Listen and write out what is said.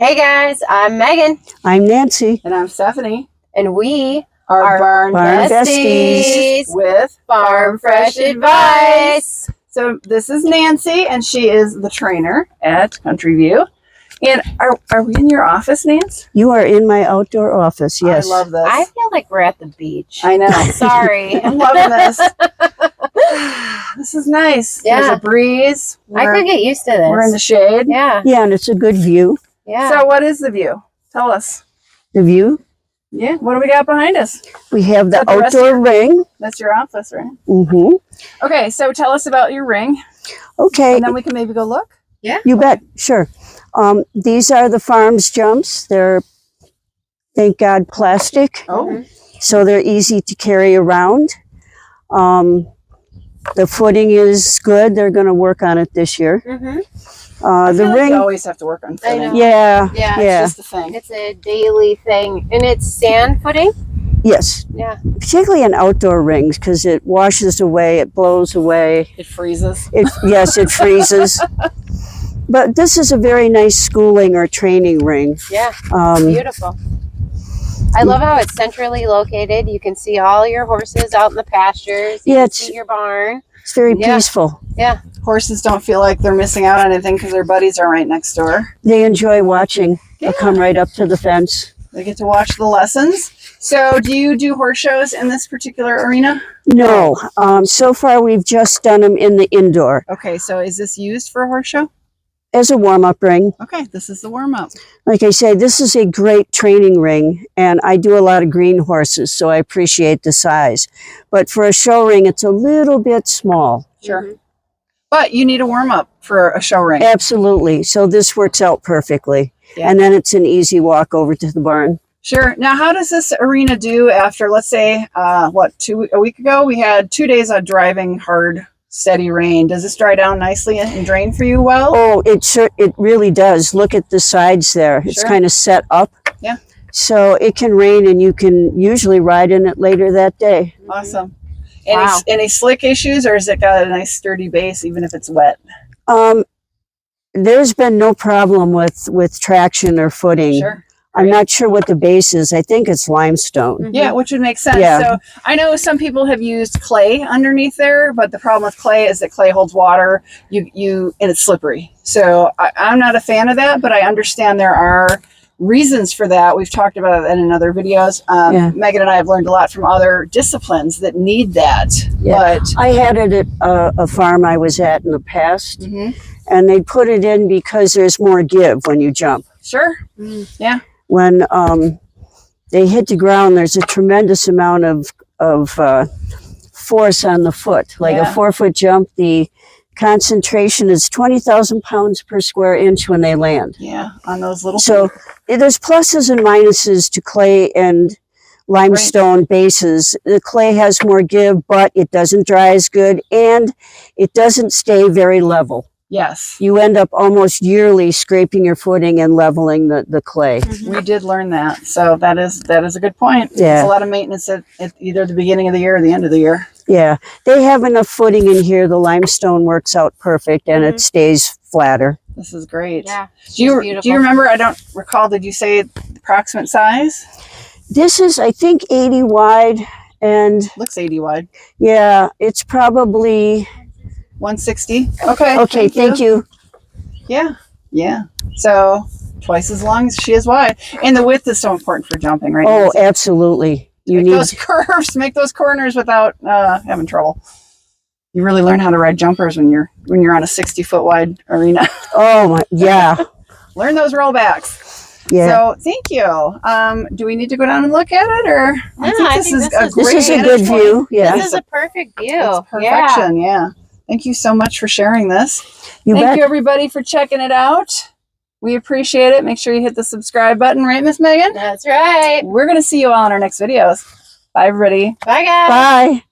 Hey guys, I'm Megan. I'm Nancy. And I'm Stephanie. And we are Barn Besties with Farm Fresh Advice. So this is Nancy, and she is the trainer at Country View. And are we in your office, Nance? You are in my outdoor office, yes. I love this. I feel like we're at the beach. I know. Sorry. I'm loving this. This is nice. Yeah. There's a breeze. I could get used to this. We're in the shade. Yeah. Yeah, and it's a good view. Yeah. So what is the view? Tell us. The view? Yeah. What do we got behind us? We have the Is that the outdoor ring. That's your office, right? Mm-hmm. Okay, so tell us about your ring. Okay. And then we can maybe go look. Yeah. You bet. Sure. These are the farm's jumps. They're, thank God, plastic. Oh. So they're easy to carry around. The footing is good. They're going to work on it this year. Mm-hmm. I The feel like ring. you always have to work on footing. I know. Yeah. Yeah. Yeah. It's just a thing. It's a daily thing. And it's sand footing? Yes. Yeah. Particularly in outdoor rings because it washes away, it blows away. It freezes. Yes, it freezes. But this is a very nice schooling or training ring. Yeah. Um, Beautiful. I love how it's centrally located. You can see all your horses out in the pastures. You Yeah, can see your barn. It's very Yeah. peaceful. Yeah. Horses don't feel like they're missing out on anything because their buddies are right next door. They enjoy watching. They'll come right up to the fence. They get to watch the lessons. So do you do horse shows in this particular arena? No, so far we've just done them in the indoor Okay, so is this used for a horse show? as a warm-up ring. Okay, this is the warm-up. Like I say, this is a great training ring, and I do a lot of green horses, so I appreciate the size. But for a show ring, it's a little bit small. Sure. Mhm. But you need a warm-up for a show ring. Absolutely. So this works out perfectly. Yeah. And then it's an easy walk over to the barn. Sure. Now, how does this arena do after, let's say, a week ago, we had 2 days of driving hard, steady rain. Does this dry down nicely and drain for you well? Oh, it really does. Look at the sides there. It's Sure. kind of set up. Yeah. So it can rain and you can usually ride in it later that day. Awesome. Wow. Any slick issues, or has it got a nice sturdy base even if it's wet? There's been no problem with traction or footing. Sure. I'm not sure what the base is. I think it's limestone. Yeah, which would make sense. Yeah. So I know some people have used clay underneath there, but the problem with clay is that clay holds water. And it's slippery. So I'm not a fan of that, but I understand there are reasons for that. We've talked about it in other videos. Yeah. Megan and I have learned a lot from other disciplines that need that. Yeah. But I had it at a farm I was at in the past, and they put it in because there's more give when you jump. sure. Yeah. When they hit the ground, there's a tremendous amount of force on the foot. Like Yeah. a 4-foot jump, the concentration is 20,000 pounds per square inch when they land. Yeah. On those little. So there's pluses and minuses to clay and limestone bases. The clay has more give, but it doesn't dry as good, and it doesn't stay very level. Yes. You end up almost yearly scraping your footing and leveling the clay. We did learn that. So that is a good point. Yeah. It's a lot of maintenance at either the beginning of the year or the end of the year. Yeah, they have enough footing in here. The limestone works out perfect, and it stays flatter. This is great. Yeah. Do you remember? I don't recall. Did you say the approximate size? This is, I think, 80 wide, and Looks 80 wide. yeah, it's probably 160. Okay. okay. Thank you. Yeah. Yeah. So twice as long as she is wide, and the width is so important for jumping, right? Oh, Nancy? absolutely. You Make need those curves, make those corners without having trouble. You really learn how to ride jumpers when you're on a 60-foot wide arena. Oh my, yeah, Learn those rollbacks. yeah. So thank you. Do we need to go down and look at it, or I think this is This great is a good vantage point. view. Yeah, This is a perfect view. It's perfection. Yeah. Thank you so much for sharing this. you Thank bet. you everybody for checking it out. We appreciate it. Make sure you hit the subscribe button, right, Miss Megan? That's right. We're going to see you all in our next videos. Bye, everybody. Bye, guys. Bye.